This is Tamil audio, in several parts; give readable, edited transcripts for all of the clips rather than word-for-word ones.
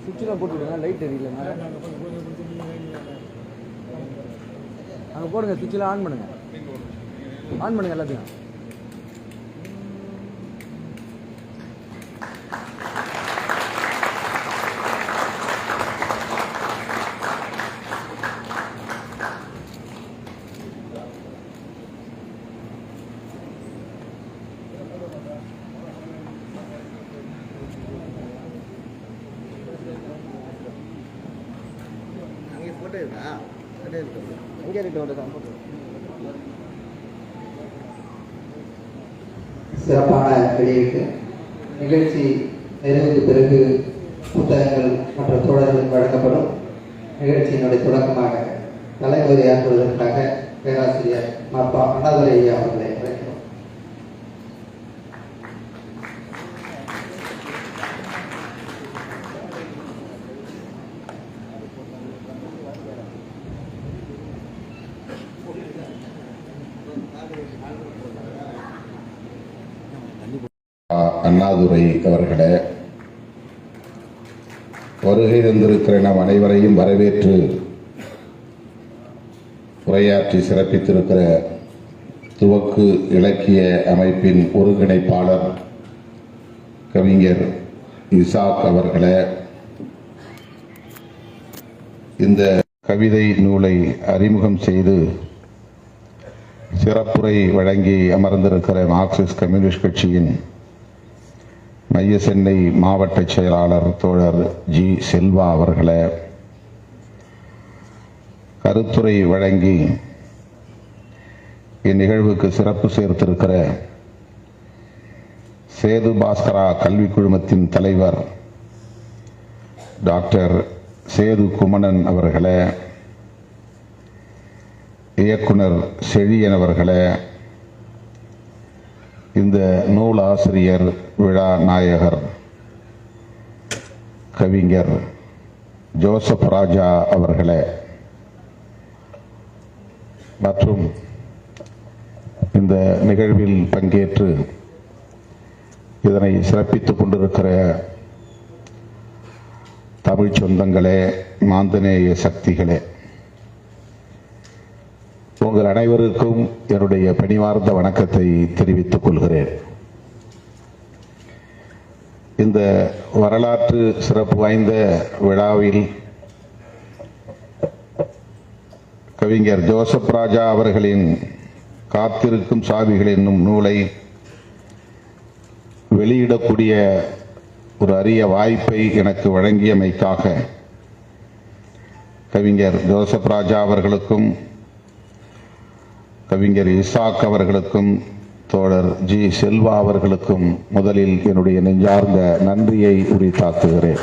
சுவிட்செலாம் போட்டுவிடுங்க, லைட் எரியல. அங்கே போடுங்க, சுவிட்செலாம் ஆன் பண்ணுங்கள், ஆன் பண்ணுங்கள் எல்லாத்தையும். சிறப்பான வெளியீட்டு நிகழ்ச்சி நிறைவுக்கு பிறகு புத்தகங்கள் மற்ற தோழர்கள் வழங்கப்படும். நிகழ்ச்சியினுடைய தொடக்கமாக தலைமுறையாற்றுவதற்காக பேராசிரியர் மாப்பா அண்ணாதுரை ஐயா அவர்களை அழைக்கிறோம். அண்ணாதுரை அவர்களே, வருகை தந்திருக்கிற நம் அனைவரையும் வரவேற்று உரையாற்றி சிறப்பித்திருக்கிற துவக்கு இலக்கிய அமைப்பின் ஒருங்கிணைப்பாளர் கவிஞர் இசாக் அவர்களே, இந்த கவிதை நூலை அறிமுகம் செய்து சிறப்புரை வழங்கி அமர்ந்திருக்கிற மார்க்சிஸ்ட் கம்யூனிஸ்ட் கட்சியின் மைய சென்னை மாவட்ட செயலாளர் தோழர் ஜி செல்வா அவர்களே, கருத்துரை வழங்கி இந்நிகழ்வுக்கு சிறப்பு சேர்த்திருக்கிற சேது பாஸ்கரா கல்வி குழுமத்தின் தலைவர் டாக்டர் சேது குமணன் அவர்களே, இயக்குனர் செழியன் அவர்களே, இந்த நூலாசிரியர் விழா நாயகர் கவிஞர் ஜோசப் ராஜா அவர்களே மற்றும் இந்த நிகழ்வில் பங்கேற்று இதனை சிறப்பித்துக் கொண்டிருக்கிற தமிழ் சொந்தங்களே, மாந்தநேய சக்திகளே, உங்கள் அனைவருக்கும் என்னுடைய பணிவார்ந்த வணக்கத்தை தெரிவித்துக் கொள்கிறேன். இந்த வரலாற்று சிறப்பு வாய்ந்த விழாவில் கவிஞர் ஜோசப் ராஜா அவர்களின் காத்திருக்கும் சாவிகள் என்னும் நூலை வெளியிடக்கூடிய ஒரு அரிய வாய்ப்பை எனக்கு வழங்கியமைக்காக கவிஞர் ஜோசப் ராஜா அவர்களுக்கும் கவிஞர் இசாக் அவர்களுக்கும் தோழர் ஜி செல்வா அவர்களுக்கும் முதலில் என்னுடைய நெஞ்சார்ந்த நன்றியை உரித்தாக்குகிறேன்.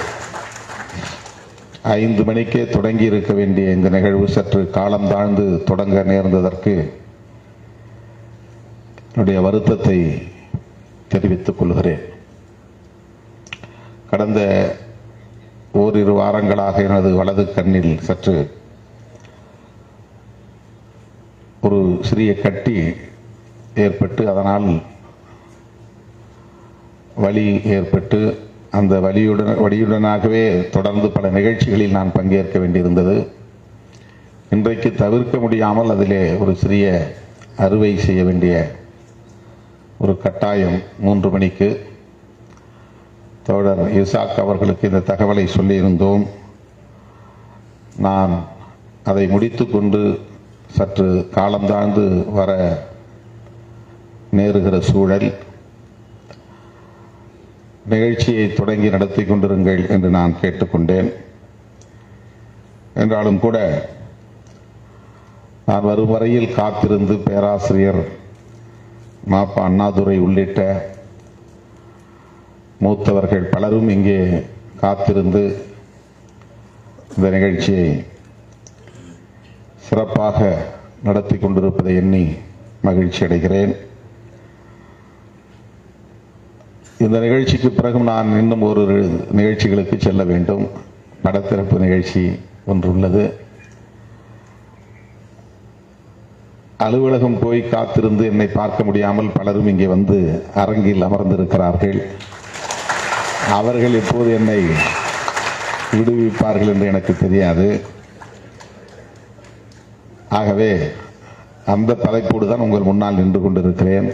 5 மணிக்கே தொடங்கி இருக்க வேண்டிய இந்த நிகழ்வு சற்று காலம் தாழ்ந்து தொடங்க நேர்ந்ததற்கு என்னுடைய வருத்தத்தை தெரிவித்துக் கொள்கிறேன். கடந்த ஓரிரு வாரங்களாக எனது வலது கண்ணில் சற்று ஒரு சிறிய கட்டி ஏற்பட்டு அதனால் வலி ஏற்பட்டு அந்த வலியுடனாகவே தொடர்ந்து பல நிகழ்ச்சிகளில் நான் பங்கேற்க வேண்டியிருந்தது. இன்றைக்கு தவிர்க்க முடியாமல் அதிலே ஒரு சிறிய அறுவை செய்ய வேண்டிய ஒரு கட்டாயம் 3 மணிக்கு. தோழர் இசாக் அவர்களுக்கு இந்த தகவலை சொல்லியிருந்தோம். நான் அதை முடித்துக்கொண்டு சற்று காலம் தாழ்ந்து வர நேருகிற சூழல். நிகழ்ச்சியை தொடங்கி நடத்தி கொண்டிருங்கள் என்று நான் கேட்டுக்கொண்டேன். என்றாலும் கூட நான் வரும் வரையில் காத்திருந்து பேராசிரியர் மாப்பா அண்ணாதுரை உள்ளிட்ட மூத்தவர்கள் பலரும் இங்கே காத்திருந்து இந்த நிகழ்ச்சியை சிறப்பாக நடத்தி கொண்டிருப்பதை எண்ணி மகிழ்ச்சி அடைகிறேன். இந்த நிகழ்ச்சிக்கு பிறகு நான் இன்னும் ஒரு நிகழ்ச்சிகளுக்கு செல்ல வேண்டும். படத்திறப்பு நிகழ்ச்சி ஒன்று உள்ளது. அலுவலகம் போய் காத்திருந்து என்னை பார்க்க முடியாமல் பலரும் இங்கே வந்து அரங்கில் அமர்ந்திருக்கிறார்கள். அவர்கள் எப்போது என்னை விடுவிப்பார்கள் என்று எனக்கு தெரியாது. ஆகவே அந்த தலைப்போடு தான் உங்கள் முன்னால் நின்று கொண்டிருக்கிறேன்.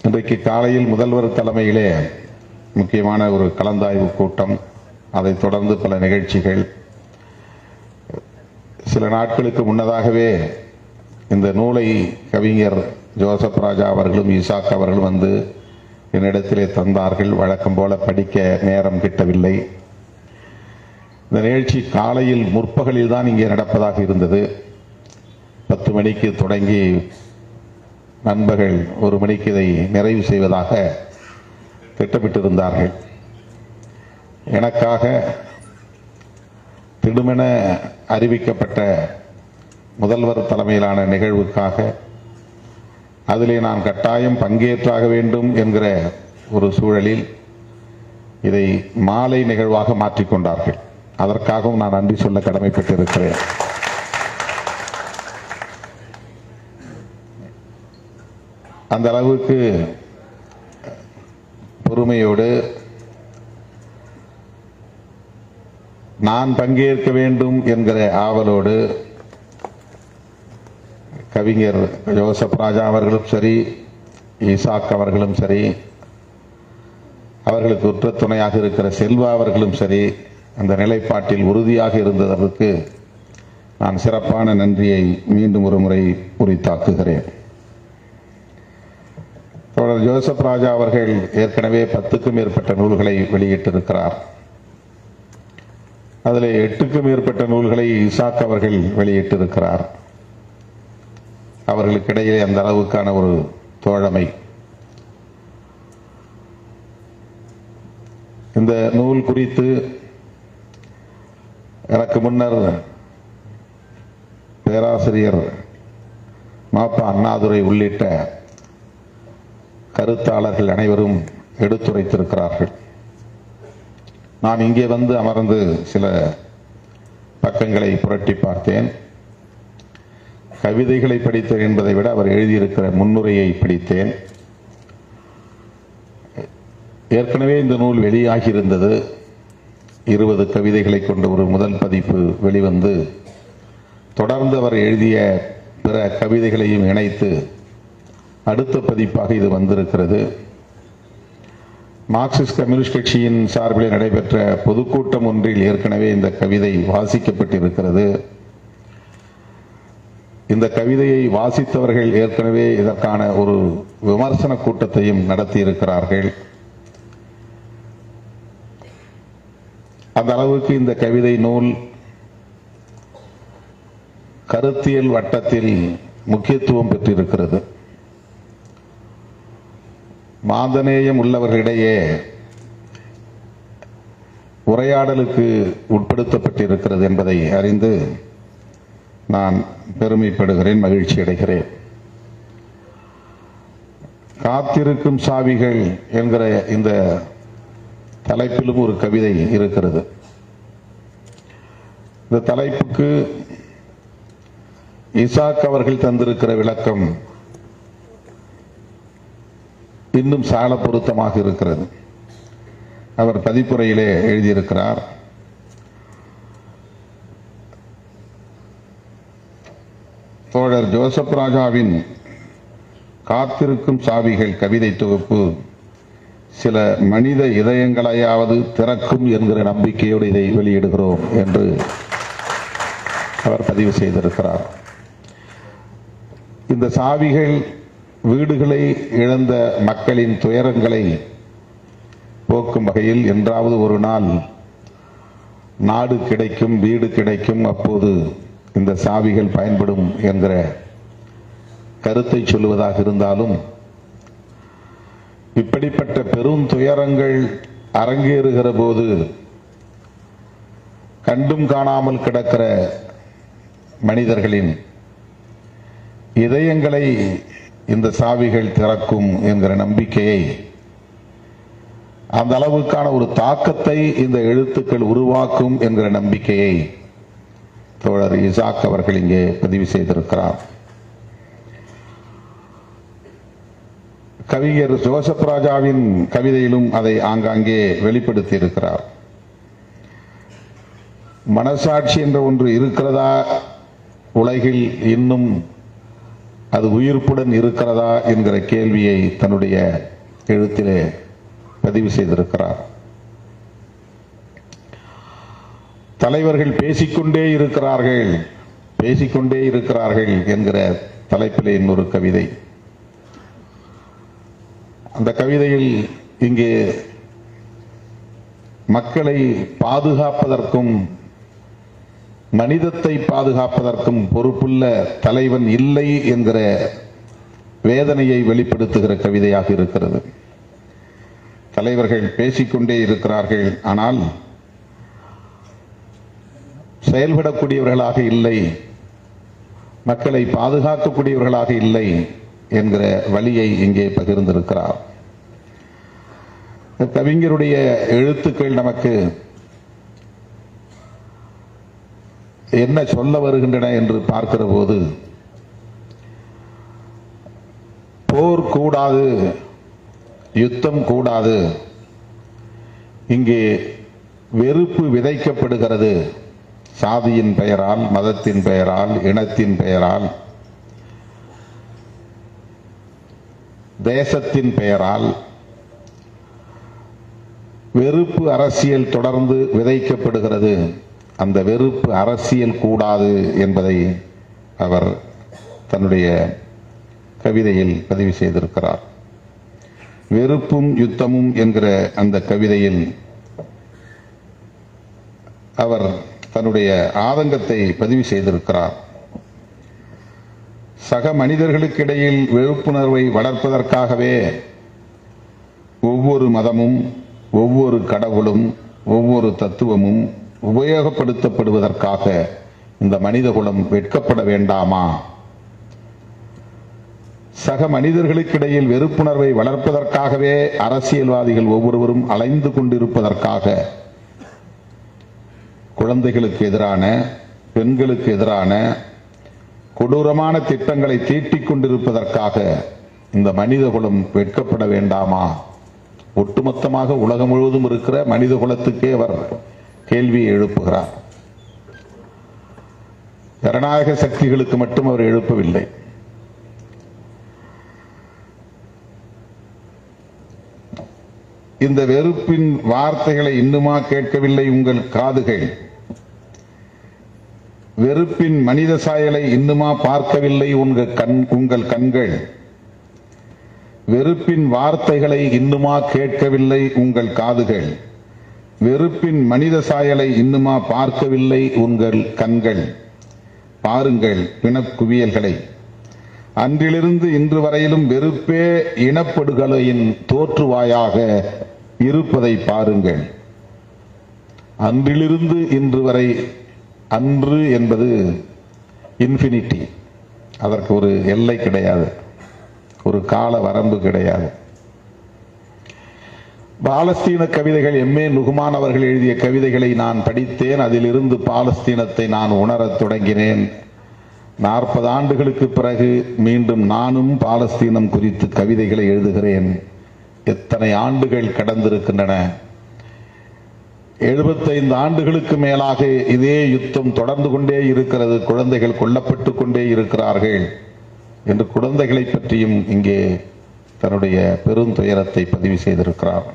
இன்றைக்கு காலையில் முதல்வர் தலைமையிலே முக்கியமான ஒரு கலந்தாய்வு கூட்டம், அதைத் தொடர்ந்து பல நிகழ்ச்சிகள். சில நாட்களுக்கு முன்னதாகவே இந்த நூலை கவிஞர் ஜோசப் ராஜா அவர்களும் ஈசாக் அவர்களும் வந்து என்னிடத்திலே தந்தார்கள். வழக்கம் போல படிக்க நேரம் கிட்டவில்லை. இந்த நிகழ்ச்சி காலையில் முற்பகலில் தான் இங்கே நடப்பதாக இருந்தது. 10 மணிக்கு தொடங்கி நண்பர்கள் 1 மணிக்கு இதை நிறைவு செய்வதாக திட்டமிட்டிருந்தார்கள். எனக்காக திடுமென அறிவிக்கப்பட்ட முதல்வர் தலைமையிலான நிகழ்வுக்காக அதிலே நான் கட்டாயம் பங்கேற்றாக வேண்டும் என்கிற ஒரு சூழலில் இதை மாலை நிகழ்வாக மாற்றிக்கொண்டார்கள். அதற்காகவும் நான் நன்றி சொல்ல கடமைப்பட்டிருக்கிறேன். அந்த அளவுக்கு பொறுமையோடு நான் பங்கேற்க வேண்டும் என்கிற ஆவலோடு கவிஞர் ஜோசப் ராஜா அவர்களும் சரி, ஈசாக் அவர்களும் சரி, அவர்களுக்கு உற்ற துணையாக இருக்கிற செல்வா அவர்களும் சரி, அந்த நிலைப்பாட்டில் உறுதியாக இருந்ததற்கு நான் சிறப்பான நன்றியை மீண்டும் ஒரு முறை உரித்தாக்குகிறேன். தோழர் ஜோசப் ராஜா அவர்கள் ஏற்கனவே 10க்கும் மேற்பட்ட நூல்களை வெளியிட்டிருக்கிறார். அதில் 8க்கும் மேற்பட்ட நூல்களை ஈசாக் அவர்கள் வெளியிட்டிருக்கிறார். அவர்களுக்கிடையே அந்த அளவுக்கான ஒரு தோழமை. இந்த நூல் குறித்து எனக்கு முன்னர் பேராசிரியர் மாப்பா அண்ணாதுரை உள்ளிட்ட கருத்தாளர்கள் அனைவரும் எடுத்துரைத்திருக்கிறார்கள். நான் இங்கே வந்து அமர்ந்து சில பக்கங்களை புரட்டி பார்த்தேன். கவிதைகளை படித்தேன் என்பதை விட அவர் எழுதியிருக்கிற முன்னுரையை படித்தேன். ஏற்கனவே இந்த நூல் வெளியாகி இருந்தது. 20 கவிதைகளை கொண்ட ஒரு முதல் பதிப்பு வெளிவந்து தொடர்ந்து அவர் எழுதிய பிற கவிதைகளையும் இணைத்து அடுத்த பதிப்பாக இது வந்திருக்கிறது. மார்க்சிஸ்ட் கம்யூனிஸ்ட் கட்சியின் சார்பில் நடைபெற்ற பொதுக்கூட்டம் ஒன்றில் ஏற்கனவே இந்த கவிதை வாசிக்கப்பட்டிருக்கிறது. இந்த கவிதையை வாசித்தவர்கள் ஏற்கனவே இதற்கான ஒரு விமர்சன கூட்டத்தையும் நடத்தியிருக்கிறார்கள். அந்த அளவுக்கு இந்த கவிதை நூல் கருத்தியல் வட்டத்தில் முக்கியத்துவம் பெற்றிருக்கிறது. மாந்தநேயம் உள்ளவர்களிடையே உரையாடலுக்கு உட்படுத்தப்பட்டிருக்கிறது என்பதை அறிந்து நான் பெருமைப்படுகிறேன், மகிழ்ச்சி அடைகிறேன். காத்திருக்கும் சாவிகள் என்கிற இந்த தலைப்பிலும் ஒரு கவிதை இருக்கிறது. இந்த தலைப்புக்கு ஈசாக் அவர்கள் தந்திருக்கிற விளக்கம் இன்னும் சால பொருத்தமாக இருக்கிறது. அவர் பதிப்புரையிலே எழுதியிருக்கிறார். தோழர் ஜோசப் ராஜாவின் காத்திருக்கும் சாவிகள் கவிதை தொகுப்பு சில மனித இதயங்களையாவது திறக்கும் என்கிற நம்பிக்கையோடு இதை வெளியிடுகிறோம் என்று அவர் பதிவு செய்திருக்கிறார். இந்த சாவிகள் வீடுகளை இழந்த மக்களின் துயரங்களை போக்கும் வகையில் என்றாவது ஒரு நாள் நாடு கிடைக்கும், வீடு கிடைக்கும், அப்போது இந்த சாவிகள் பயன்படும் என்கிற கருத்தை சொல்லுவதாக இருந்தாலும், இப்படிப்பட்ட பெரும் துயரங்கள் அரங்கேறுகிற போது கண்டும் காணாமல் கிடக்கிற மனிதர்களின் இதயங்களை இந்த சாவிகள் திறக்கும் என்கிற நம்பிக்கையை அந்த அளவுக்கான ஒரு தாக்கத்தை இந்த எழுத்துக்கள் உருவாக்கும் என்கிற நம்பிக்கையை தோழர் இசாக் அவர்கள் இங்கே பதிவு செய்திருக்கிறார். கவிஞர் ஜோசப் ராஜாவின் கவிதையிலும் அதை ஆங்காங்கே வெளிப்படுத்தி இருக்கிறார். மனசாட்சி என்ற ஒன்று இருக்கிறதா உலகில், இன்னும் அது உயிர்ப்புடன் இருக்கிறதா என்கிற கேள்வியை தன்னுடைய எழுத்திலே பதிவு செய்திருக்கிறார். தலைவர்கள் பேசிக்கொண்டே இருக்கிறார்கள் என்கிற தலைப்பிலே இன்னொரு கவிதை. அந்த கவிதையில் இங்கே மக்களை பாதுகாப்பதற்கும் மனிதத்தை பாதுகாப்பதற்கும் பொறுப்புள்ள தலைவன் இல்லை என்கிற வேதனையை வெளிப்படுத்துகிற கவிதையாக இருக்கிறது. தலைவர்கள் பேசிக்கொண்டே இருக்கிறார்கள், ஆனால் செயல்படக்கூடியவர்களாக இல்லை, மக்களை பாதுகாக்கக்கூடியவர்களாக இல்லை என்கிற வழியை இங்கே பகிர்ந்திருக்கிறார். கவிஞருடைய எழுத்துக்கள் நமக்கு என்ன சொல்ல வருகின்றன என்று பார்க்கிற போது, போர் கூடாது, யுத்தம் கூடாது, இங்கே வெறுப்பு விதைக்கப்படுகிறது. சாதியின் பெயரால், மதத்தின் பெயரால், இனத்தின் பெயரால், தேசத்தின் பெயரால் வெறுப்பு அரசியல் தொடர்ந்து விதைக்கப்படுகிறது. அந்த வெறுப்பு அரசியல் கூடாது என்பதை அவர் தன்னுடைய கவிதையில் பதிவு செய்திருக்கிறார். வெறுப்பும் யுத்தமும் என்கிற அந்த கவிதையில் அவர் தன்னுடைய ஆதங்கத்தை பதிவு செய்திருக்கிறார். சக மனிதர்களுக்கிடையில் வெறுப்புணர்வை வளர்ப்பதற்காகவே ஒவ்வொரு மதமும், ஒவ்வொரு கடவுளும், ஒவ்வொரு தத்துவமும் உபயோகப்படுத்தப்படுவதற்காக இந்த மனிதகுலம் வெட்கப்பட வேண்டாமா? சக மனிதர்களுக்கிடையில் வெறுப்புணர்வை வளர்ப்பதற்காகவே அரசியல்வாதிகள் ஒவ்வொருவரும் அலைந்து கொண்டிருப்பதற்காக, குழந்தைகளுக்கு எதிரான, பெண்களுக்கு எதிரான கொடூரமான திட்டங்களை தீட்டிக் கொண்டிருப்பதற்காக இந்த மனிதகுலம் வெட்கப்பட வேண்டாமா? ஒட்டுமொத்தமாக உலகம் முழுவதும் இருக்கிற மனித குலத்துக்கே அவர் கேள்வியை எழுப்புகிறார். ஜனநாயக சக்திகளுக்கு மட்டும் அவர் எழுப்பவில்லை. இந்த வெறுப்பின் வார்த்தைகளை இன்னுமா கேட்கவில்லை உங்கள் காதுகள்? வெறுப்பின் மனித சாயலை இன்னுமா பார்க்கவில்லை உங்கள் கண்கள்? வெறுப்பின் வார்த்தைகளை இன்னுமா கேட்கவில்லை உங்கள் காதுகள்? வெறுப்பின் மனித சாயலை இன்னுமா பார்க்கவில்லை உங்கள் கண்கள்? பாருங்கள் பிணக்குவியல்களை. அன்றிலிருந்து இன்று வரையிலும் வெறுப்பே இனப்படுகொலையின் தோற்றுவாயாக இருப்பதை பாருங்கள். அன்றிலிருந்து இன்று வரை, அன்று என்பது இன்ஃபினிட்டி, அதற்கு ஒரு எல்லை கிடையாது, ஒரு கால வரம்பு கிடையாது. பாலஸ்தீன கவிதைகள் எம்ஏ நுகுமான் அவர்கள் எழுதிய கவிதைகளை நான் படித்தேன். அதிலிருந்து பாலஸ்தீனத்தை நான் உணரத் தொடங்கினேன். 40 ஆண்டுகளுக்கு பிறகு மீண்டும் நானும் பாலஸ்தீனம் குறித்து கவிதைகளை எழுதுகிறேன். எத்தனை ஆண்டுகள் கடந்திருக்கின்றன! 75 ஆண்டுகளுக்கு மேலாக இதே யுத்தம் தொடர்ந்து கொண்டே இருக்கிறது. குழந்தைகள் கொல்லப்பட்டு கொண்டே இருக்கிறார்கள் என்று குழந்தைகளை பற்றியும் இங்கே தன்னுடைய பெருந்துயரத்தை பதிவு செய்திருக்கிறார்.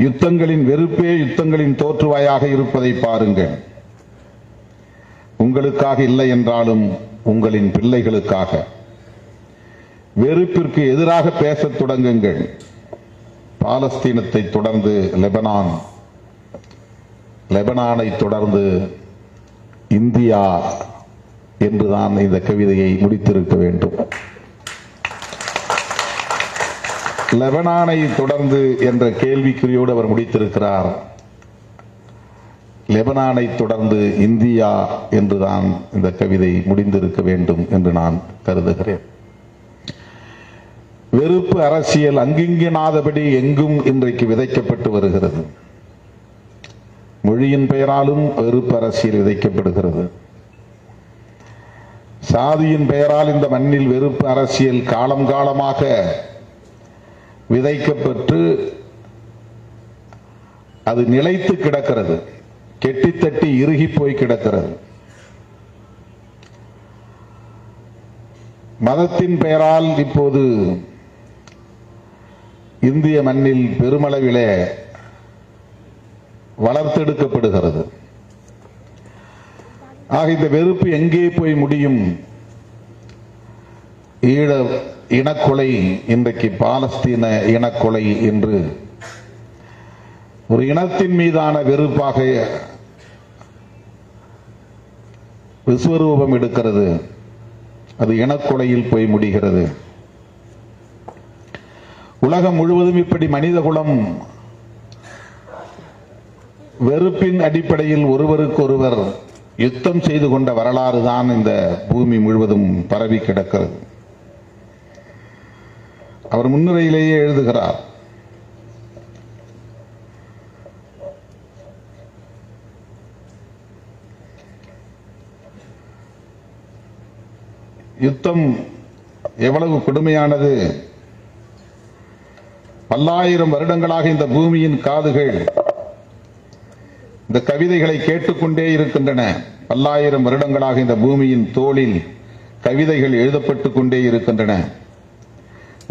யுத்தங்களின் வெறுப்பே யுத்தங்களின் தோற்றுவாயாக இருப்பதை பாருங்கள். உங்களுக்காக இல்லை என்றாலும் உங்களின் பிள்ளைகளுக்காக. வெறுப்பிற்கு எதிராக பேசத் தொடங்குங்கள். பாலஸ்தீனத்தை தொடர்ந்து லெபனான், லெபனானை தொடர்ந்து இந்தியா என்றுதான் இந்த கவிதையை முடித்திருக்க வேண்டும். லெபனானை தொடர்ந்து என்ற கேள்விக்குறியோடு அவர் முடித்திருக்கிறார். லெபனானை தொடர்ந்து இந்தியா என்றுதான் இந்த கவிதை முடிந்திருக்க வேண்டும் என்று நான் கருதுகிறேன். வெறுப்பு அரசியல் அங்கிங்கனாதபடி எங்கும் இன்றைக்கு விதைக்கப்பட்டு வருகிறது. மொழியின் பெயராலும் வெறுப்பு அரசியல் விதைக்கப்படுகிறது. சாதியின் பெயரால் இந்த மண்ணில் வெறுப்பு அரசியல் காலம் காலமாக விதைக்கப்பட்டு அது நிலைத்து கிடக்கிறது, கெட்டித்தட்டி இறுகி போய் கிடக்கிறது. மதத்தின் பெயரால் இப்போது இந்திய மண்ணில் பெருமளவிலே வளர்த்தெடுக்கப்படுகிறது. ஆக இந்த வெறுப்பு எங்கே போய் முடியும்? ஈழ இனக்கொலை இன்றைக்கு பாலஸ்தீன இனக்கொலை என்று ஒரு இனத்தின் மீதான வெறுப்பாக விஸ்வரூபம் எடுக்கிறது. அது இனக்கொலையில் போய் முடிகிறது. உலகம் முழுவதும் இப்படி மனிதகுலம் வெறுப்பின் அடிப்படையில் ஒருவருக்கொருவர் யுத்தம் செய்து கொண்ட வரலாறு தான் இந்த பூமி முழுவதும் பரவி கிடக்கிறது. அவர் முன்னுரையிலேயே எழுதுகிறார், யுத்தம் எவ்வளவு கொடுமையானது. பல்லாயிரம் வருடங்களாக இந்த பூமியின் காதுகள் இந்த கவிதைகளை கேட்டுக்கொண்டே இருக்கின்றன. பல்லாயிரம் வருடங்களாக இந்த பூமியின் தோளில் கவிதைகள் எழுதப்பட்டுக் கொண்டே இருக்கின்றன.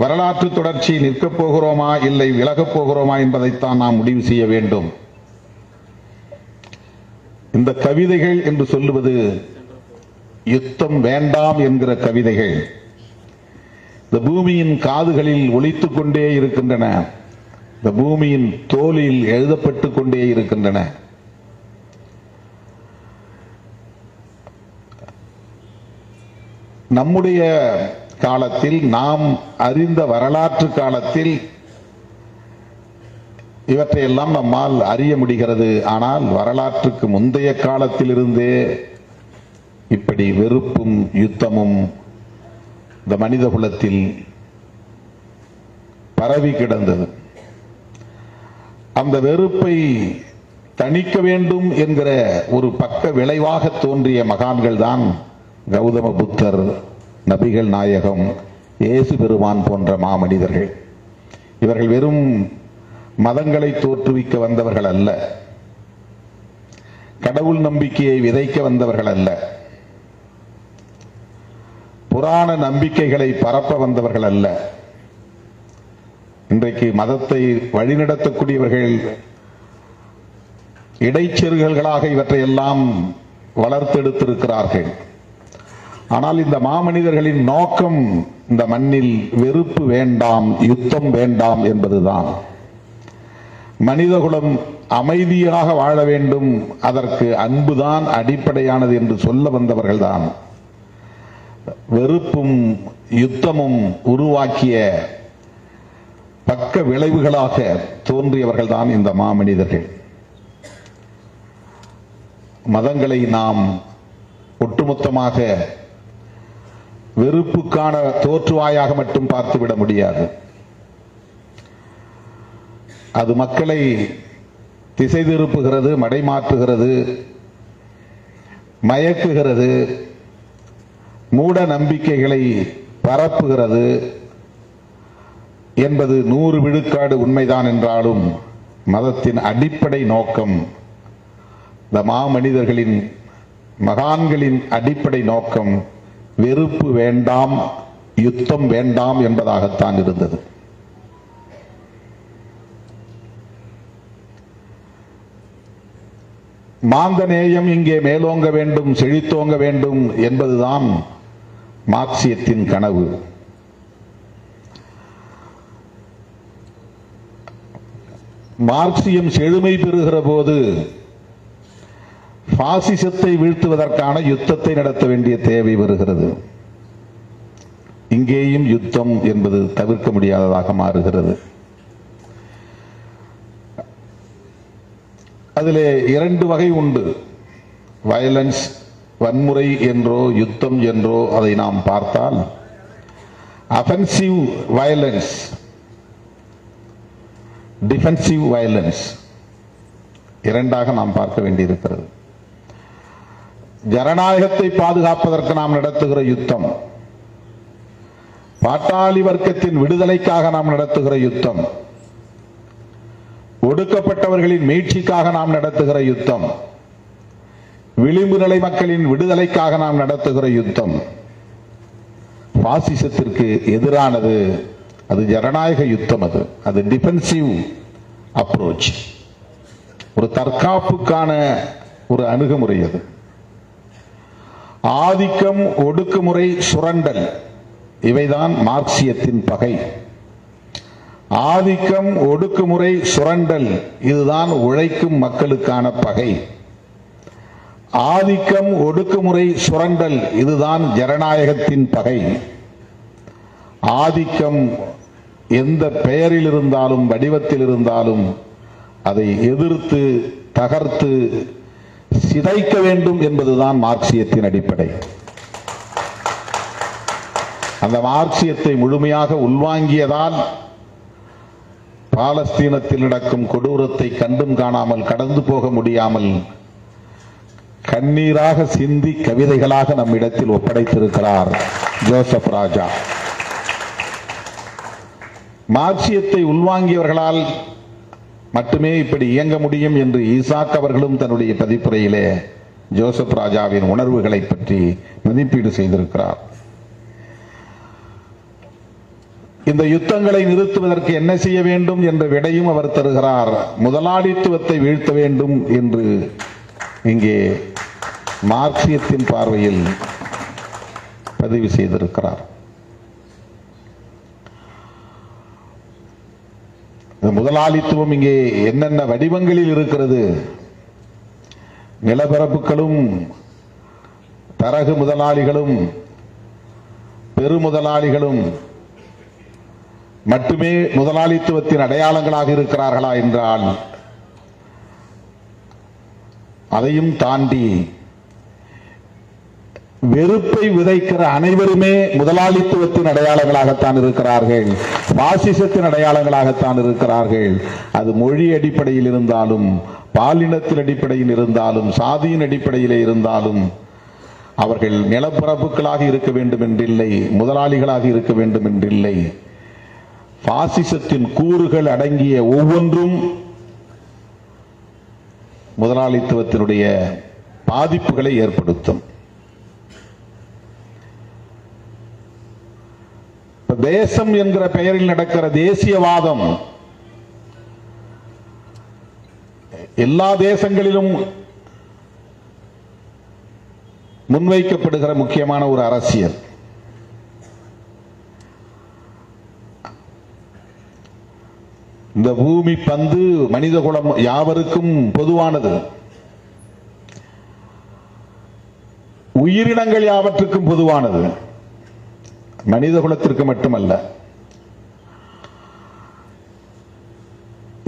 வரலாற்று தொடர்ச்சி நிற்கப் போகிறோமா இல்லை விலகப் போகிறோமா என்பதைத்தான் நாம் முடிவு செய்ய வேண்டும். இந்த கவிதைகள் என்று சொல்லுவது யுத்தம் வேண்டாம் என்கிற கவிதைகள் இந்த பூமியின் காதுகளில் ஒலித்துக் கொண்டே இருக்கின்றன. இந்த பூமியின் தோலில் எழுதப்பட்டுக் கொண்டே இருக்கின்றன. நம்முடைய காலத்தில், நாம் அறிந்த வரலாற்று காலத்தில் இவற்றையெல்லாம் நம்மால் அறிய முடிகிறது. ஆனால் வரலாற்றுக்கு முந்தைய காலத்திலிருந்தே இப்படி வெறுப்பும் யுத்தமும் இந்த மனித குலத்தில் பரவி கிடந்தது. அந்த வெறுப்பை தணிக்க வேண்டும் என்கிற ஒரு பக்க விளைவாக தோன்றிய மகான்கள் தான் கௌதம புத்தர், நபிகள் நாயகம், இயேசு பெருமான் போன்ற மாமனிதர்கள். இவர்கள் வெறும் மதங்களை தோற்றுவிக்க வந்தவர்கள் அல்ல, கடவுள் நம்பிக்கையை விதைக்க வந்தவர்கள் அல்ல, புராண நம்பிக்கைகளை பரப்ப வந்தவர்கள் அல்ல. இன்றைக்கு மதத்தை வழிநடத்தக்கூடியவர்கள் இடைச்செருகல்களாக இவற்றையெல்லாம் வளர்த்தெடுத்திருக்கிறார்கள். ஆனால் இந்த மாமனிதர்களின் நோக்கம் இந்த மண்ணில் வெறுப்பு வேண்டாம், யுத்தம் வேண்டாம் என்பதுதான். மனிதகுலம் அமைதியாக வாழ வேண்டும், அதற்கு அன்புதான் அடிப்படையானது என்று சொல்ல வந்தவர்கள்தான். வெறுப்பும் யுத்தமும் உருவாக்கிய பக்க விளைவுகளாக தோன்றியவர்கள் தான் இந்த மாமனிதர்கள். மதங்களை நாம் ஒட்டுமொத்தமாக வெறுப்புக்கான தோற்றுவாயாக மட்டும் பார்த்துவிட முடியாது. அது மக்களை திசை திருப்புகிறது, மடைமாற்றுகிறது, மயக்குகிறது, மூட நம்பிக்கைகளை பரப்புகிறது என்பது 100 விழுக்காடு உண்மைதான் என்றாலும் மதத்தின் அடிப்படை நோக்கம், இந்த மாமனிதர்களின் மகான்களின் அடிப்படை நோக்கம் வெறுப்பு வேண்டாம், யுத்தம் வேண்டாம் என்பதாகத்தான் இருந்தது. மாந்தநேயம் இங்கே மேலோங்க வேண்டும், செழித்தோங்க வேண்டும் என்பதுதான் மார்க்சியத்தின் கனவு. மார்க்சியம் செழுமை பெறுகிற போது பாசிசத்தை வீழ்த்துவதற்கான யுத்தத்தை நடத்த வேண்டிய தேவை வருகிறது. இங்கேயும் யுத்தம் என்பது தவிர்க்க முடியாததாக மாறுகிறது. அதிலே 2 வகை உண்டு. வயலன்ஸ், வன்முறை என்றோ யுத்தம் என்றோ அதை நாம் பார்த்தால் அஃபென்சிவ் வயலன்ஸ், டிஃபென்சிவ் வயலன்ஸ் இரண்டாக நாம் பார்க்க வேண்டியிருக்கிறது. ஜனநாயகத்தை பாதுகாப்பதற்கு நாம் நடத்துகிற யுத்தம், பாட்டாளி வர்க்கத்தின் விடுதலைக்காக நாம் நடத்துகிற யுத்தம், ஒடுக்கப்பட்டவர்களின் மீட்சிக்காக நாம் நடத்துகிற யுத்தம், விளிம்பு நிலை மக்களின் விடுதலைக்காக நாம் நடத்துகிற யுத்தம் பாசிசத்திற்கு எதிரானது. அது ஜனநாயக யுத்தம். அது டிஃபென்சிவ் அப்ரோச், ஒரு தற்காப்புக்கான ஒரு அணுகுமுறை. அது ஆதிக்கம், ஒடுக்குமுறை, சுரண்டல் இவைதான் மார்க்சியத்தின் பகை. ஆதிக்கம், ஒடுக்குமுறை, சுரண்டல் இதுதான் உழைக்கும் மக்களுக்கான பகை. ஆதிக்கம், ஒடுக்குமுறை, சுரண்டல் இதுதான் ஜனநாயகத்தின் பகை. ஆதிக்கம் எந்த பெயரில் இருந்தாலும் வடிவத்தில் இருந்தாலும் அதை எதிர்த்து தகர்த்து சிதைக்க வேண்டும் என்பதுதான் மார்க்சியத்தின் அடிப்படை. அந்த மார்க்சியத்தை முழுமையாக உள்வாங்கியதால் பாலஸ்தீனத்தில் நடக்கும் கொடூரத்தை கண்டும் காணாமல் கடந்து போக முடியாமல் கண்ணீராக சிந்தி கவிதைகளாக நம்மிடத்தில் ஒப்படைத்திருக்கிறார் ஜோசப் ராஜா. மார்க்சியத்தை உள்வாங்கியவர்களால் மட்டுமே இப்படி இயங்க முடியும் என்று ஈசாக் அவர்களும் தன்னுடைய பதிப்புரையிலே ஜோசப் ராஜாவின் உணர்வுகளை பற்றி மதிப்பீடு செய்திருக்கிறார். இந்த யுத்தங்களை நிறுத்துவதற்கு என்ன செய்ய வேண்டும் என்ற விடையும் அவர் தருகிறார். முதலாளித்துவத்தை வீழ்த்த வேண்டும் என்று இங்கே மார்க்சியத்தின் பார்வையில் பதிவு செய்திருக்கிறார். முதலாளித்துவம் இங்கே என்னென்ன வடிவங்களில் இருக்கிறது? நிலப்பரப்புகளும் தரகு முதலாளிகளும் பெருமுதலாளிகளும் மட்டுமே முதலாளித்துவத்தின் அடையாளங்களாக இருக்கிறார்களா என்றால் அதையும் தாண்டி வெறுப்பை விதைக்கிற அனைவருமே முதலாளித்துவத்தின் அடையாளங்களாகத்தான் இருக்கிறார்கள், பாசிசத்தின் அடையாளங்களாகத்தான் இருக்கிறார்கள். அது மொழி அடிப்படையில் இருந்தாலும், பாலினத்தின் அடிப்படையில் இருந்தாலும், சாதியின் அடிப்படையிலே இருந்தாலும் அவர்கள் நிலப்பரப்புகளாக இருக்க வேண்டும் என்றில்லை, முதலாளிகளாக இருக்க வேண்டும் என்றில்லை. பாசிசத்தின் கூறுகள் அடங்கிய ஒவ்வொன்றும் முதலாளித்துவத்தினுடைய பாதிப்புகளை ஏற்படுத்தும். தேசம் என்கிற பெயரில் நடக்கிற தேசியவாதம் எல்லா தேசங்களிலும் முன்வைக்கப்படுகிற முக்கியமான ஒரு அரசியல். இந்த பூமி பந்து மனிதகுலம் யாவருக்கும் பொதுவானது, உயிரினங்கள் யாவற்றுக்கும் பொதுவானது, மனிதகுலத்திற்கு மட்டுமல்ல.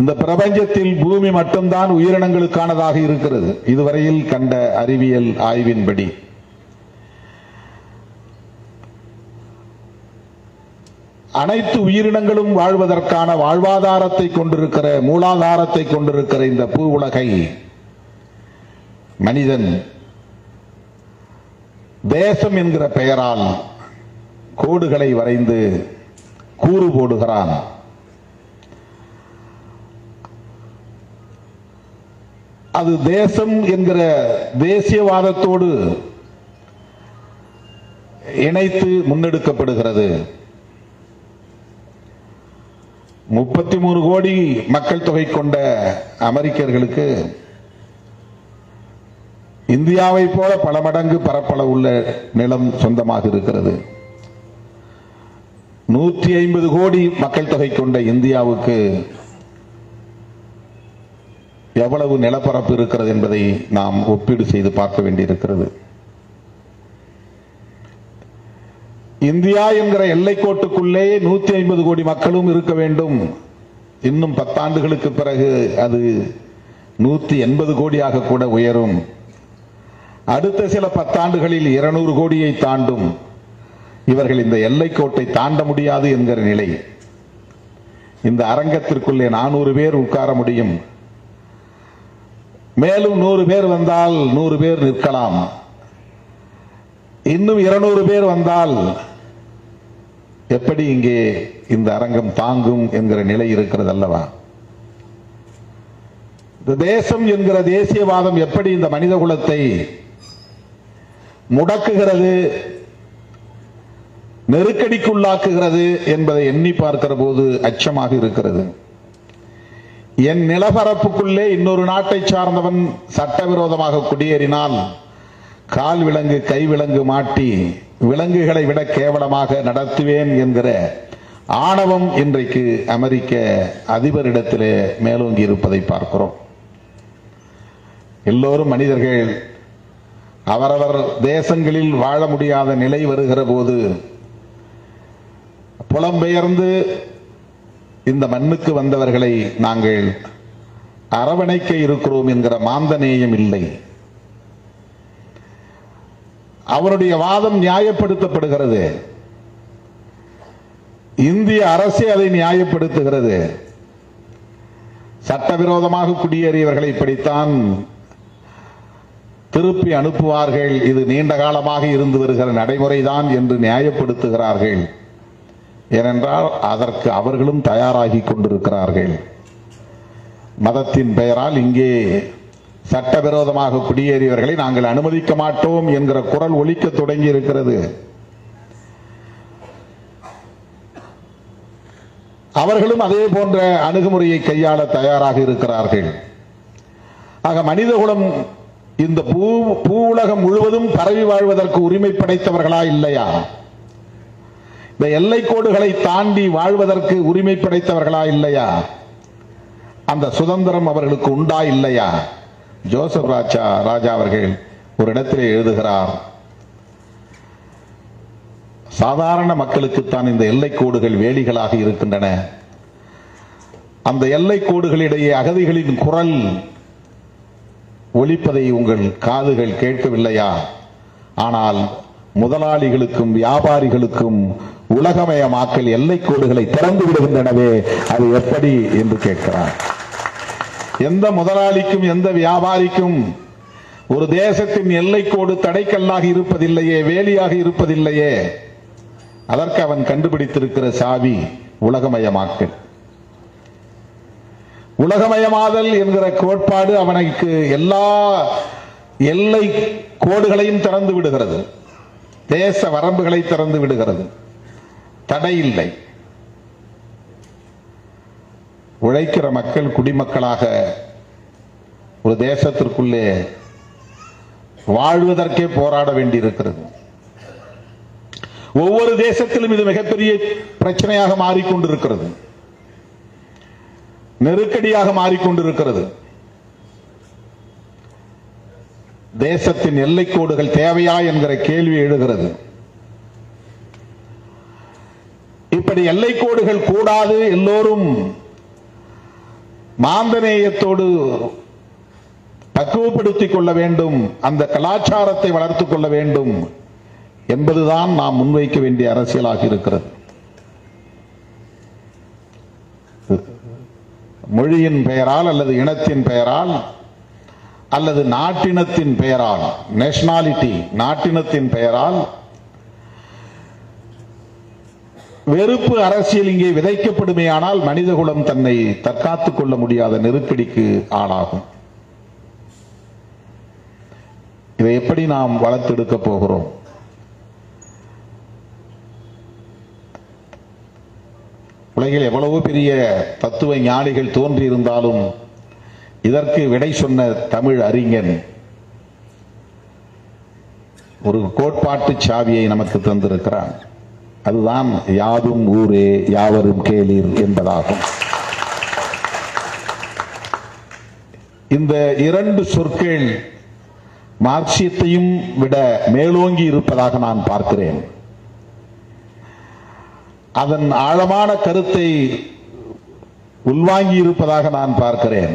இந்த பிரபஞ்சத்தில் பூமி மட்டும்தான் உயிரினங்களுக்கானதாக இருக்கிறது இதுவரையில் கண்ட அறிவியல் ஆய்வின்படி. அனைத்து உயிரினங்களும் வாழ்வதற்கான வாழ்வாதாரத்தை கொண்டிருக்கிற, மூலாதாரத்தை கொண்டிருக்கிற இந்த பூ உலகை மனிதன் தேசம் என்கிற பெயரால் கோடுகளை வரைந்து கூறு போடுகிறான். அது தேசம் என்கிற தேசியவாதத்தோடு இணைத்து முன்னெடுக்கப்படுகிறது. 33 கோடி மக்கள் தொகை கொண்ட அமெரிக்கர்களுக்கு இந்தியாவை போல பல மடங்கு பரப்பளவு உள்ள நிலம் சொந்தமாக இருக்கிறது. 150 கோடி மக்கள் தொகை கொண்ட இந்தியாவுக்கு எவ்வளவு நிலப்பரப்பு இருக்கிறது என்பதை நாம் ஒப்பீடு செய்து பார்க்க வேண்டியிருக்கிறது. இந்தியா என்கிற எல்லைக்கோட்டுக்குள்ளே 150 கோடி மக்களும் இருக்க வேண்டும். இன்னும் 10 ஆண்டுகளுக்கு பிறகு அது 180 கோடியாக கூட உயரும். அடுத்த சில 10 ஆண்டுகளில் 200 கோடியை தாண்டும். இவர்கள் இந்த எல்லைக்கோட்டை தாண்ட முடியாது என்கிற நிலை. இந்த அரங்கத்திற்குள்ளே 400 பேர் உட்கார முடியும். மேலும் 100 பேர் வந்தால் 100 பேர் நிற்கலாம். இன்னும் 200 பேர் வந்தால் எப்படி இங்கே இந்த அரங்கம் தாங்கும் என்கிற நிலை இருக்கிறது அல்லவா? இந்த தேசம் என்கிற தேசியவாதம் எப்படி இந்த மனித குலத்தை முடக்குகிறது, நெருக்கடிக்குள்ளாக்குகிறது என்பதை எண்ணி பார்க்கிற போது அச்சமாக இருக்கிறது. என் நிலப்பரப்புக்குள்ளே இன்னொரு நாட்டை சார்ந்தவன் சட்டவிரோதமாக குடியேறினால் கால் விலங்கு கை விலங்கு மாட்டி விலங்குகளை விட கேவலமாக நடத்துவேன் என்கிற ஆணவம் இன்றைக்கு அமெரிக்க அதிபரிடத்திலே மேலோங்கி இருப்பதை பார்க்கிறோம். எல்லோரும் மனிதர்கள். அவரவர் தேசங்களில் வாழ முடியாத நிலை வருகிற போது புலம்பெயர்ந்து இந்த மண்ணுக்கு வந்தவர்களை நாங்கள் அரவணைக்க இருக்கிறோம் என்கிற மாந்தநேயம் இல்லை. அவருடைய வாதம் நியாயப்படுத்தப்படுகிறது. இந்திய அரசே அதை நியாயப்படுத்துகிறது. சட்டவிரோதமாக குடியேறியவர்களை இப்படித்தான் திருப்பி அனுப்புவார்கள், இது நீண்ட காலமாக இருந்து வருகிற நடைமுறைதான் என்று நியாயப்படுத்துகிறார்கள். ஏனென்றால் அதற்கு அவர்களும் தயாராகி கொண்டிருக்கிறார்கள். மதத்தின் பெயரால் இங்கே சட்டவிரோதமாக குடியேறியவர்களை நாங்கள் அனுமதிக்க மாட்டோம் என்கிற குரல் ஒலிக்க தொடங்கி இருக்கிறது. அவர்களும் அதே போன்ற அணுகுமுறையை கையாள தயாராக இருக்கிறார்கள். ஆக மனிதகுலம் இந்த பூ உலகம் முழுவதும் பரவி வாழ்வதற்கு உரிமை படைத்தவர்களா இல்லையா? இந்த எல்லை கோடுகளை தாண்டி வாழ்வதற்கு உரிமை படைத்தவர்களா இல்லையா? அந்த சுதந்திரம் அவர்களுக்கு உண்டா இல்லையா? ஜோசப் ராஜா அவர்கள் ஒரு இடத்திலே எழுதுகிறார், சாதாரண மக்களுக்குத்தான் இந்த எல்லை கோடுகள் வேலிகளாக இருக்கின்றன. அந்த எல்லை கோடுகளிடையே அகதிகளின் குரல் ஒலிப்பதை உங்கள் காதுகள் கேட்கவில்லையா? ஆனால் முதலாளிகளுக்கும் வியாபாரிகளுக்கும் உலகமயமாக்கல் எல்லை கோடுகளை திறந்து விடுகின்றனவே, அது எப்படி என்று கேட்கிறார். எந்த முதலாளிக்கும் எந்த வியாபாரிக்கும் ஒரு தேசத்தின் எல்லை கோடு தடைக்கல்லாக இருப்பதில்லையே, வேலியாக இருப்பதில்லையே. அதற்கு அவன் கண்டுபிடித்திருக்கிற சாவி உலகமயமாக்கல். உலகமயமாதல் என்கிற கோட்பாடு அவனுக்கு எல்லா எல்லை கோடுகளையும் திறந்து விடுகிறது, தேச வரம்புகளை திறந்து விடுகிறது, தடை இல்லை. உழைக்கிற மக்கள் குடிமக்களாக ஒரு தேசத்திற்குள்ளே வாழ்வதற்கே போராட வேண்டியிருக்கிறது. ஒவ்வொரு தேசத்திலும் இது மிகப்பெரிய பிரச்சனையாக மாறிக்கொண்டிருக்கிறது, நெருக்கடியாக மாறிக்கொண்டிருக்கிறது. தேசத்தின் எல்லை கோடுகள் தேவையா என்கிற கேள்வி எழுகிறது. இப்படி எல்லை கோடுகள் கூடாது, எல்லோரும் மாந்தநேயத்தோடு பக்குவப்படுத்திக் கொள்ள வேண்டும், அந்த கலாச்சாரத்தை வளர்த்துக் கொள்ள வேண்டும் என்பதுதான் நாம் முன்வைக்க வேண்டிய அரசியலாக இருக்கிறது. மொழியின் பெயரால் அல்லது இனத்தின் பெயரால் அல்லது நாட்டினத்தின் பெயரால், நேஷனாலிட்டி நாட்டினத்தின் பெயரால் வெறுப்பு அரசியல் இங்கே விதைக்கப்படுமேயானால் மனிதகுலம் தன்னை தற்காத்துக் கொள்ள முடியாத நெருக்கடிக்கு ஆளாகும். இதை எப்படி நாம் வளர்த்தெடுக்க போகிறோம்? உலகில் எவ்வளவு பெரிய தத்துவ ஞானிகள் தோன்றி இருந்தாலும் இதற்கு விடை சொன்ன தமிழ் அறிஞன் ஒரு கோட்பாட்டு சாவியை நமக்கு தந்திருக்கிறான். அதுதான் யாதும் ஊரே யாவரும் கேளீர் என்பதாகும். இந்த இரண்டு சொற்கள் மார்க்சியத்தையும் விட மேலோங்கி இருப்பதாக நான் பார்க்கிறேன். அதன் ஆழமான கருத்தை உள்வாங்கி இருப்பதாக நான் பார்க்கிறேன்.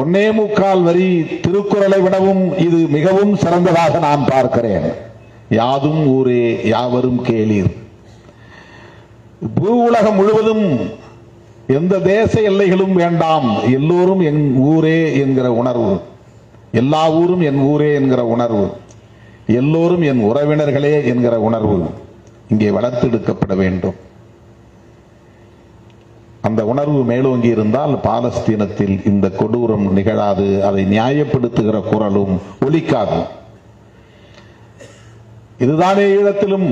1.25 வரி திருக்குறளை விடவும் இது மிகவும் சிறந்ததாக நான் பார்க்கிறேன். யாதும் ஊரே யாவரும் கேளீர். பூ உலகம் முழுவதும் எந்த தேச எல்லைகளும் வேண்டாம், எல்லோரும் என் ஊரே என்கிற உணர்வு, எல்லா ஊரும் என் ஊரே என்கிற உணர்வு, எல்லோரும் என் உறவினர்களே என்கிற உணர்வு இங்கே வளர்த்தெடுக்கப்பட வேண்டும். அந்த உணர்வு மேலோங்கி இருந்தால் பாலஸ்தீனத்தில் இந்த கொடூரம் நிகழாது, அதை நியாயப்படுத்துகிற குரலும் ஒலிக்காது. இதுதானே ஈழத்திலும்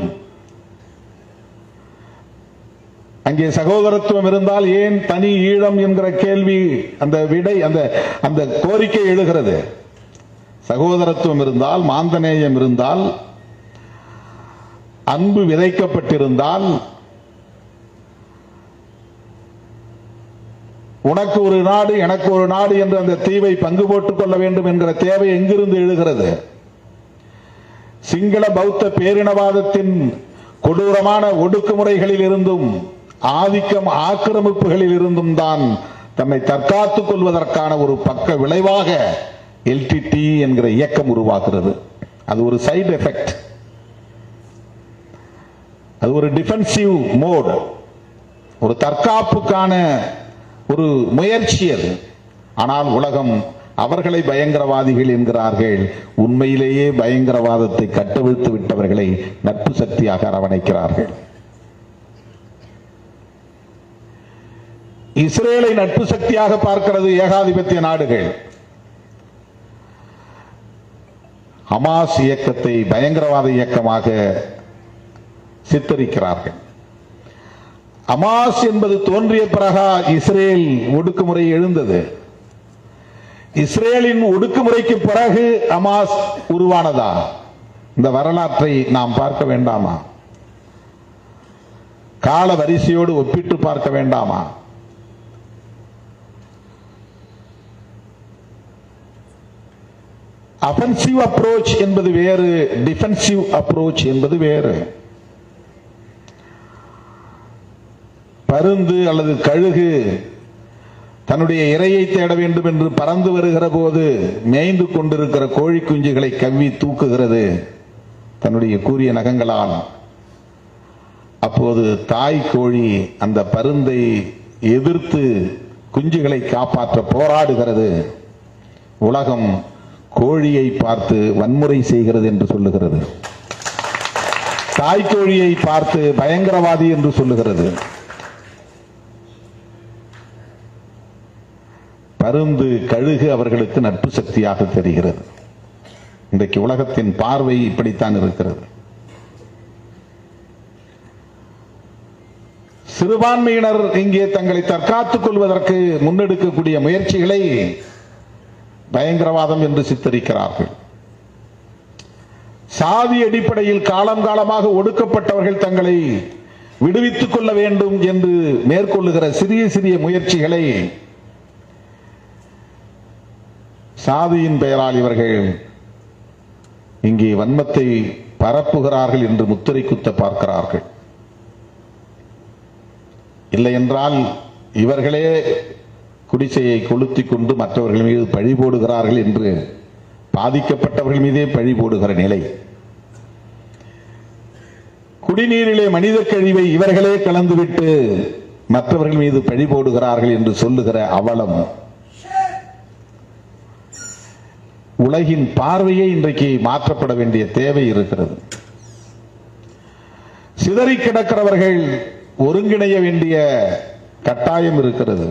அங்கே சகோதரத்துவம் இருந்தால் ஏன் தனி ஈழம் என்கிற கேள்வி, அந்த விடை, அந்த கோரிக்கை எழுகிறது. சகோதரத்துவம் இருந்தால், மாந்தநேயம் இருந்தால், அன்பு விதைக்கப்பட்டிருந்தால், உனக்கு ஒரு நாடு எனக்கு ஒரு நாடு என்று அந்த தீவை பங்கு போட்டுக் கொள்ள வேண்டும் என்கிற தேவை எங்கிருந்து எழுகிறது? சிங்கள பௌத்த பேரினவாதத்தின் கொடூரமான ஒடுக்குமுறைகளில் இருந்தும் ஆதிக்கம் ஆக்கிரமிப்புகளில் இருந்தும் தான் தன்னை தற்காத்துக் கொள்வதற்கான ஒரு பக்க விளைவாக எல்டிடி என்கிற இயக்கம் உருவாகிறது. அது ஒரு சைடு எஃபெக்ட், அது ஒரு டிஃபென்சிவ் மோட், ஒரு தற்காப்புக்கான ஒரு முயற்சி அது. ஆனால் உலகம் அவர்களை பயங்கரவாதிகள் என்கிறார்கள். உண்மையிலேயே பயங்கரவாதத்தை கட்டவிழ்த்து விட்டவர்களை நட்பு சக்தியாக அரவணைக்கிறார்கள். இஸ்ரேலை நட்பு சக்தியாக பார்க்கிறது ஏகாதிபத்திய நாடுகள். ஹமாஸ் இயக்கத்தை பயங்கரவாத இயக்கமாக சித்தரிக்கிறார்கள். ஹமாஸ் என்பது தோன்றிய பிறகு இஸ்ரேல் ஒடுக்குமுறை எழுந்தது. இஸ்ரேலின் ஒடுக்குமுறைக்கு பிறகு ஹமாஸ் உருவானதா? இந்த வரலாற்றை நாம் பார்க்க வேண்டாமா? கால வரிசையோடு ஒப்பிட்டு பார்க்க வேண்டாமா? அஃபென்சிவ் அப்ரோச் என்பது வேறு, டிஃபென்சிவ் அப்ரோச் என்பது வேறு. பருந்து அல்லது கழுகு தன்னுடைய இரையை தேட வேண்டும் என்று பறந்து வருகிற போது மேய்ந்து கொண்டிருக்கிற கோழி குஞ்சுகளை கவ்வி தூக்குகிறது தன்னுடைய கூரிய நகங்களால். அப்போது தாய் கோழி அந்த பருந்தை எதிர்த்து குஞ்சுகளை காப்பாற்ற போராடுகிறது. உலகம் கோழியை பார்த்து வன்முறை செய்கிறது என்று சொல்லுகிறது. தாய்க்கோழியை பார்த்து பயங்கரவாதி என்று சொல்லுகிறது. பருந்து கழுகு அவர்களுக்கு நட்பு சக்தியாக தெரிகிறது. இன்றைக்கு உலகத்தின் பார்வை இப்படித்தான் இருக்கிறது. சிறுபான்மையினர் இங்கே தங்களை தற்காத்துக் கொள்வதற்கு முன்னெடுக்கக்கூடிய முயற்சிகளை பயங்கரவாதம் என்று சித்தரிக்கிறார்கள். சாதி அடிப்படையில் காலம் காலமாக ஒடுக்கப்பட்டவர்கள் தங்களை விடுவித்துக் கொள்ள வேண்டும் என்று மேற்கொள்ளுகிற சிறிய சிறிய முயற்சிகளை சாதியின் பெயரால் இவர்கள் இங்கே வன்மத்தை பரப்புகிறார்கள் என்று முத்திரை குத்த பார்க்கிறார்கள். இல்லை என்றால் இவர்களே குடிசையை கொளுத்திக் கொண்டு மற்றவர்கள் மீது பழி போடுகிறார்கள் என்று பாதிக்கப்பட்டவர்கள் மீதே பழி போடுகிற நிலை. குடிநீரிலே மனித கழிவை இவர்களே கலந்துவிட்டு மற்றவர்கள் மீது பழி போடுகிறார்கள் என்று சொல்லுகிற அவலம். உலகின் பார்வையை இன்றைக்கு மாற்றப்பட வேண்டிய தேவை இருக்கிறது. சிதறி கிடக்கிறவர்கள் ஒருங்கிணைய வேண்டிய கட்டாயம் இருக்கிறது.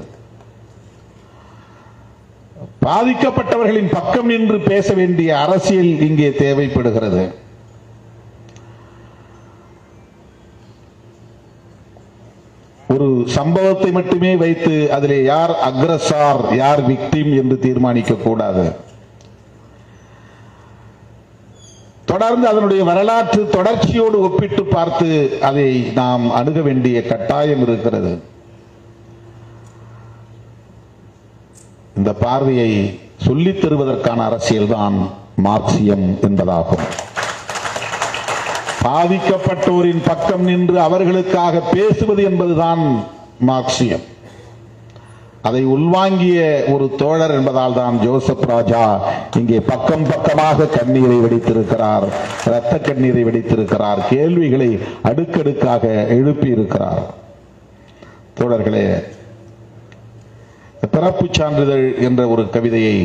பாதிக்கப்பட்டவர்களின் பக்கம் நின்று பேச வேண்டிய அரசியல் இங்கே தேவைப்படுகிறது. ஒரு சம்பவத்தை மட்டுமே வைத்து அதிலே யார் அக்ரஸார் யார் விக்டிம் என்று தீர்மானிக்க கூடாது. தொடர்ந்து அதனுடைய வரலாற்று தொடர்ச்சியோடு ஒப்பிட்டு பார்த்து அதை நாம் அணுக வேண்டிய கட்டாயம் இருக்கிறது. இந்த பார்வையை சொல்லித் தருவதற்கான அரசியல் தான் மார்க்சியம் என்பதாகும். பாதிக்கப்பட்டோரின் பக்கம் நின்று அவர்களுக்காக பேசுவது என்பதுதான் மார்க்சியம். அதை உள்வாங்கிய ஒரு தோழர் என்பதால் தான் ஜோசப் ராஜா இங்கே பக்கம் பக்கமாக கண்ணீரை வெடித்திருக்கிறார், இரத்த கண்ணீரை வெடித்திருக்கிறார், கேள்விகளை அடுக்கடுக்காக எழுப்பி இருக்கிறார். தோழர்களே, பிறப்பு சான்றிதழ் என்ற ஒரு கவிதையை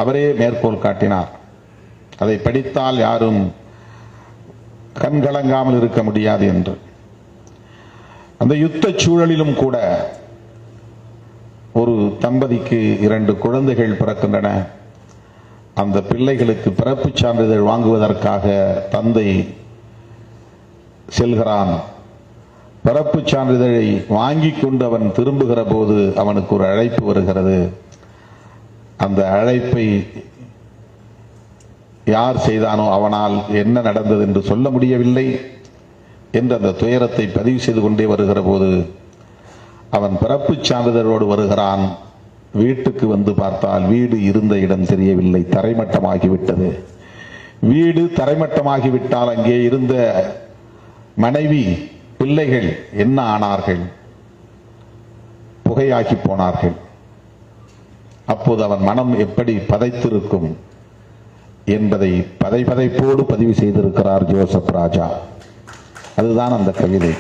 அவரே மேற்கோள் காட்டினார். அதை படித்தால் யாரும் கண்கலங்காமல் இருக்க முடியாது என்று. அந்த யுத்த சூழலிலும் கூட ஒரு தம்பதிக்கு 2 குழந்தைகள் பிறக்கின்றன. அந்த பிள்ளைகளுக்கு பிறப்பு சான்றிதழ் வாங்குவதற்காக தந்தை செல்கிறான். பிறப்பு சான்றிதழை வாங்கி கொண்டு அவன் திரும்புகிற போது அவனுக்கு ஒரு அழைப்பு வருகிறது. அந்த அழைப்பை யார் செய்தானோ அவனால் என்ன நடந்தது என்று சொல்ல முடியவில்லை என்று அந்த துயரத்தை பதிவு செய்து கொண்டே வருகிற போது அவன் பிறப்பு சான்றிதழோடு வருகிறான். வீட்டுக்கு வந்து பார்த்தால் வீடு இருந்த இடம் தெரியவில்லை, தரைமட்டமாகிவிட்டது. வீடு தரைமட்டமாகிவிட்டால் அங்கே இருந்த மனைவி பிள்ளைகள் என்ன ஆனார்கள்? புகையாகி போனார்கள். அப்போது அவன் மனம் எப்படி பதைத்திருக்கும் என்பதை பதைப்போடு பதிவு செய்திருக்கிறார் ஜோசப் ராஜா. அதுதான் அந்த கவிதை.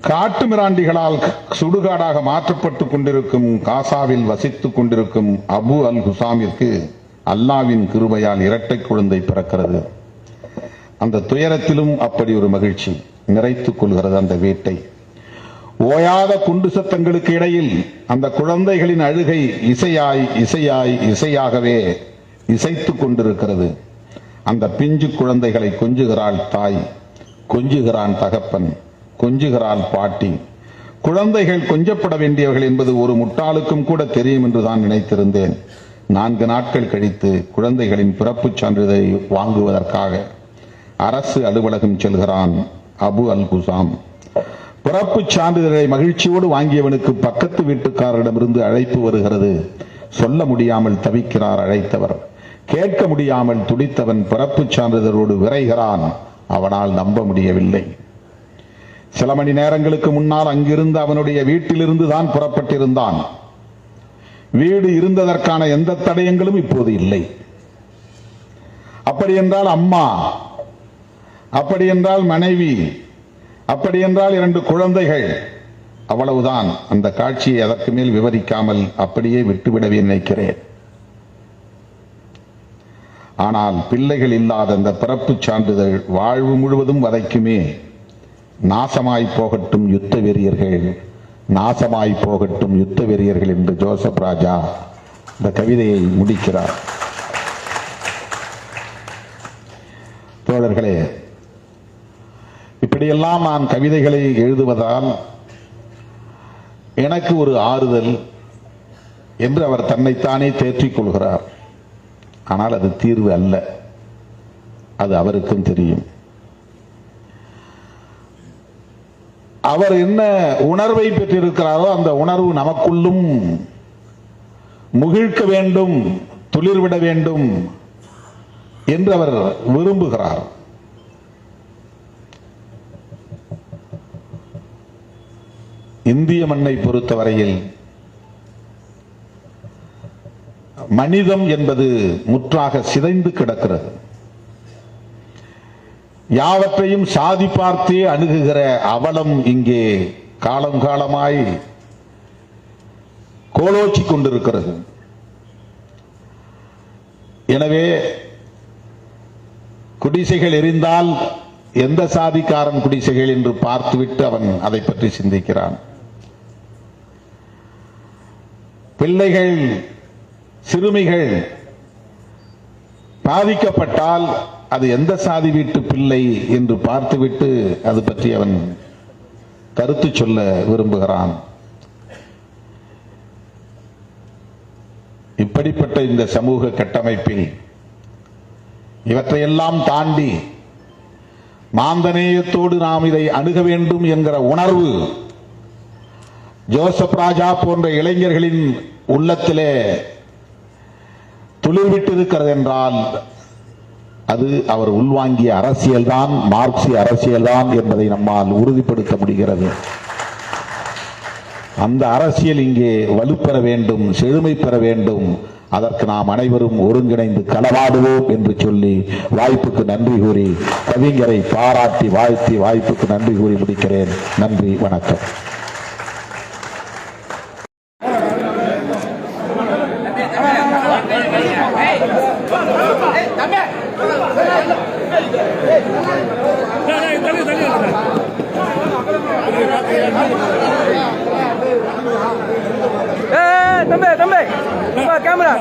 காட்டு மிராண்டிகளால் சுடுகாடாக மாற்றப்பட்டுக் கொண்டிருக்கும் காசாவில் வசித்துக் கொண்டிருக்கும் அபு அல் ஹுசாமிற்கு அல்லாவின் கிருபையால் இரட்டை குழந்தை பிறக்கிறது. அந்த துயரத்திலும் அப்படி ஒரு மகிழ்ச்சி நிறைத்துக் கொள்கிறது அந்த வீட்டை. ஓயாத குண்டு சத்தங்களுக்கு இடையில் அந்த குழந்தைகளின் அழுகை இசையாய் இசையாய் இசையாகவே இசைத்துக் கொண்டிருக்கிறது. அந்த பிஞ்சு குழந்தைகளை கொஞ்சுகிறாள் தாய், கொஞ்சுகிறான் தகப்பன், கொஞ்சுகிறாள் பாட்டி. குழந்தைகள் கொஞ்சப்பட வேண்டியவர்கள் என்பது ஒரு முட்டாளுக்கும் கூட தெரியும் என்று தான் நினைத்திருந்தேன். 4 நாட்கள் கழித்து குழந்தைகளின் பிறப்புச் சான்றிதழை வாங்குவதற்காக அரசு அலுவலகம் செல்கிறான் அபு அல் குசாம். பிறப்புச் சான்றிதழை மகிழ்ச்சியோடு வாங்கியவனுக்கு பக்கத்து வீட்டுக்காரரிடமிருந்து அழைப்பு வருகிறது. சொல்ல முடியாமல் தவிக்கிறார் அழைத்தவர். கேட்க முடியாமல் துடித்தவன் பிறப்புச் சான்றிதழோடு விரைகிறான். அவனால் நம்ப முடியவில்லை. சில மணி நேரங்களுக்கு முன்னால் அங்கிருந்து அவனுடைய வீட்டிலிருந்து தான் புறப்பட்டிருந்தான். வீடு இருந்ததற்கான எந்த தடயங்களும் இப்போது இல்லை. அப்படி என்றால் அம்மா, அப்படி என்றால் மனைவி, அப்படி என்றால் 2 குழந்தைகள், அவ்வளவுதான். அந்த காட்சியை அதற்கு மேல் விவரிக்காமல் அப்படியே விட்டுவிடவே நினைக்கிறேன். ஆனால் பிள்ளைகள் இல்லாத அந்த பிறப்புச் சான்றிதழ் வாழ்வு முழுவதும் வதைக்குமே. நாசமாய் போகட்டும் யுத்த வெறியர்கள், நாசமாய் போகட்டும் யுத்த வெறியர்கள் என்று ஜோசப் ராஜா இந்த கவிதையை முடிக்கிறார். தோழர்களே, இப்படியெல்லாம் நான் கவிதைகளை எழுதுவதால் எனக்கு ஒரு ஆறுதல் என்று அவர் தன்னைத்தானே தேற்றிக் கொள்கிறார். ஆனால் அது தீர்வு அல்ல, அது அவருக்கும் தெரியும். அவர் என்ன உணர்வை பெற்றிருக்கிறாரோ அந்த உணர்வு நமக்குள்ளும் முகிழ்க்க வேண்டும், துளிர்விட வேண்டும் என்று அவர் விரும்புகிறார். இந்திய மண்ணை பொறுத்தவரையில் மனிதம் என்பது முற்றாக சிதைந்து கிடக்கிறது. யாவற்றையும் சாதி பார்த்தே அணுகுகிற அவலம் இங்கே காலம் காலமாய் கோலோச்சி கொண்டிருக்கிறது. எனவே குடிசைகள் எரிந்தால் எந்த சாதிக்காரன் குடிசைகள் என்று பார்த்துவிட்டு அவன் அதை பற்றி சிந்திக்கிறான். பிள்ளைகள், சிறுமிகள் பாதிக்கப்பட்டால் அது எந்த சாதி வீட்டு பிள்ளை என்று பார்த்துவிட்டு அது பற்றி அவன் கருத்து சொல்ல விரும்புகிறான். இப்படிப்பட்ட இந்த சமூக கட்டமைப்பில் இவற்றையெல்லாம் தாண்டி மாந்தநேயத்தோடு நாம் இதை அணுக வேண்டும் என்கிற உணர்வு ஜோசப் ராஜா போன்ற இளைஞர்களின் உள்ளத்திலே துளிர்விட்டிருக்கிறது என்றால் அது அவர் உள்வாங்கிய அரசியல்தான், மார்க்சிய அரசியல்தான் என்பதை நம்மால் உறுதிப்படுத்த முடிகிறது. அந்த அரசியல் இங்கே வலுப்பெற வேண்டும், செழுமை பெற வேண்டும். அதற்கு நாம் அனைவரும் ஒருங்கிணைந்து களவாடுவோம் என்று சொல்லி வாய்ப்புக்கு நன்றி கூறி, கவிஞரை பாராட்டி வாழ்த்தி வாய்ப்புக்கு நன்றி கூறி முடிக்கிறேன். நன்றி, வணக்கம். Camera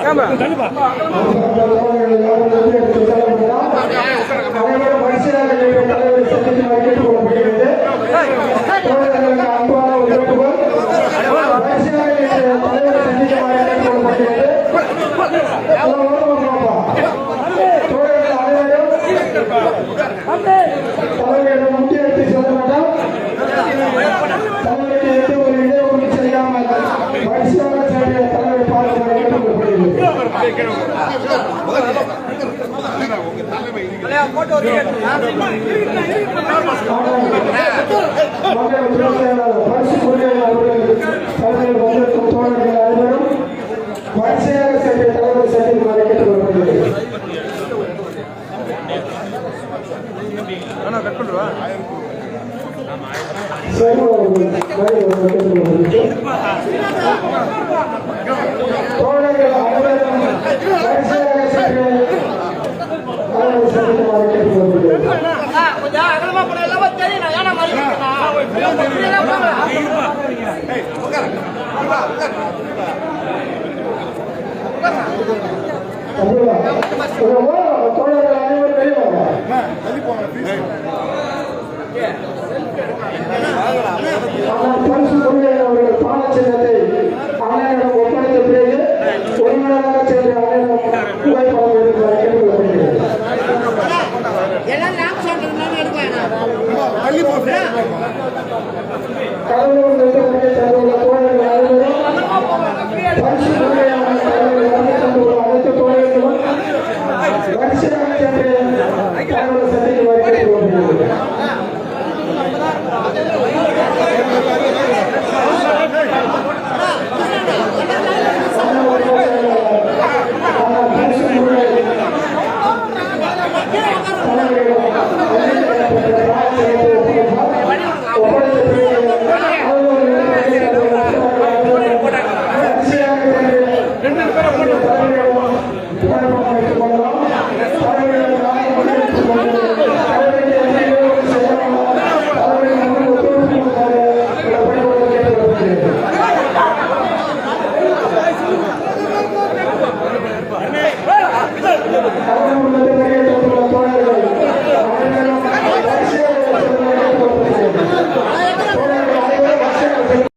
Thank you.